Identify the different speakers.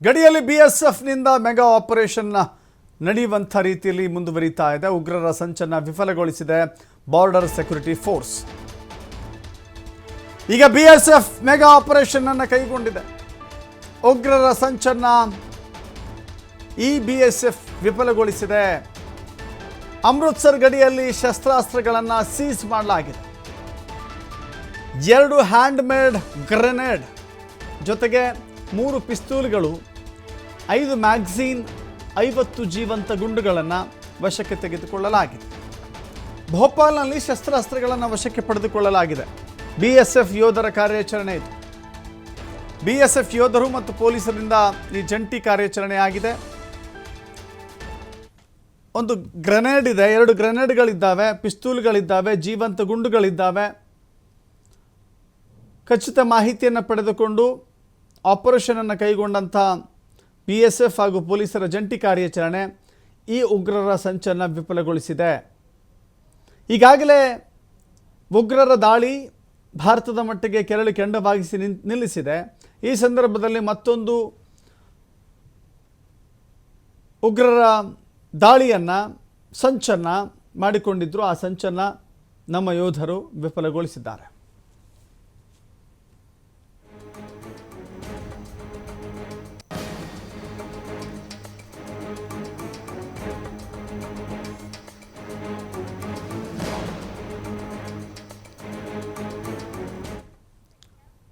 Speaker 1: ಗಡಿಯಲ್ಲಿ ಬಿಎಸ್ಎಫ್ನಿಂದ mega operation ನಡೆಯುವಂಥ ರೀತಿಯಲ್ಲಿ ಮುಂದುವರಿತಾ ಇದೆ. ಉಗ್ರರ ಸಂಚನ್ನು ವಿಫಲಗೊಳಿಸಿದೆ ಬಾರ್ಡರ್ ಸೆಕ್ಯೂರಿಟಿ ಫೋರ್ಸ್. ಈಗ ಬಿಎಸ್ಎಫ್ ಮೆಗಾ ಆಪರೇಷನ್ ಅನ್ನು ಕೈಗೊಂಡಿದೆ. ಉಗ್ರರ ಸಂಚನ್ನು ಈ ಬಿಎಸ್ಎಫ್ ವಿಫಲಗೊಳಿಸಿದೆ. ಅಮೃತ್ಸರ್ ಗಡಿಯಲ್ಲಿ ಶಸ್ತ್ರಾಸ್ತ್ರಗಳನ್ನು ಸೀಸ್ ಮಾಡಲಾಗಿದೆ. 2 ಹ್ಯಾಂಡ್ ಮೇಡ್ ಗ್ರೆನೇಡ್ ಜೊತೆಗೆ 3 ಪಿಸ್ತೂಲ್ಗಳು, 5 ಮ್ಯಾಗಝೀನ್, 50 ಜೀವಂತ ಗುಂಡುಗಳನ್ನು ವಶಕ್ಕೆ ತೆಗೆದುಕೊಳ್ಳಲಾಗಿದೆ. ಭೋಪಾಲ್ನಲ್ಲಿ ಶಸ್ತ್ರಾಸ್ತ್ರಗಳನ್ನು ವಶಕ್ಕೆ ಪಡೆದುಕೊಳ್ಳಲಾಗಿದೆ. ಬಿಎಸ್ಎಫ್ ಯೋಧರ ಕಾರ್ಯಾಚರಣೆ ಇದು. ಬಿಎಸ್ಎಫ್ ಯೋಧರು ಮತ್ತು ಪೊಲೀಸರಿಂದ ಈ ಜಂಟಿ ಕಾರ್ಯಾಚರಣೆ ಆಗಿದೆ. ಒಂದು ಗ್ರೆನೇಡ್ ಇದೆ, 2 ಗ್ರೆನೇಡ್ಗಳಿದ್ದಾವೆ, ಪಿಸ್ತೂಲ್ಗಳಿದ್ದಾವೆ, ಜೀವಂತ ಗುಂಡುಗಳಿದ್ದಾವೆ. ಖಚಿತ ಮಾಹಿತಿಯನ್ನು ಪಡೆದುಕೊಂಡು ಆಪರೇಷನನ್ನು ಕೈಗೊಂಡಂಥ ಬಿಎಸ್ಎಫ್ ಹಾಗೂ ಪೊಲೀಸರ ಜಂಟಿ ಕಾರ್ಯಾಚರಣೆ ಈ ಉಗ್ರರ ಸಂಚನ್ನು ವಿಫಲಗೊಳಿಸಿದೆ. ಈಗಾಗಲೇ ಉಗ್ರರ ದಾಳಿ ಭಾರತದ ಮಟ್ಟಿಗೆ ಕೆರಳಿ ಕೆಂಡವಾಗಿಸಿ ನಿಲ್ಲಿಸಿದೆ. ಈ ಸಂದರ್ಭದಲ್ಲಿ ಮತ್ತೊಂದು ಉಗ್ರರ ದಾಳಿಯನ್ನು ಸಂಚನ್ನು ಮಾಡಿಕೊಂಡಿದ್ದರು. ಆ ಸಂಚನ್ನು ನಮ್ಮ ಯೋಧರು ವಿಫಲಗೊಳಿಸಿದ್ದಾರೆ.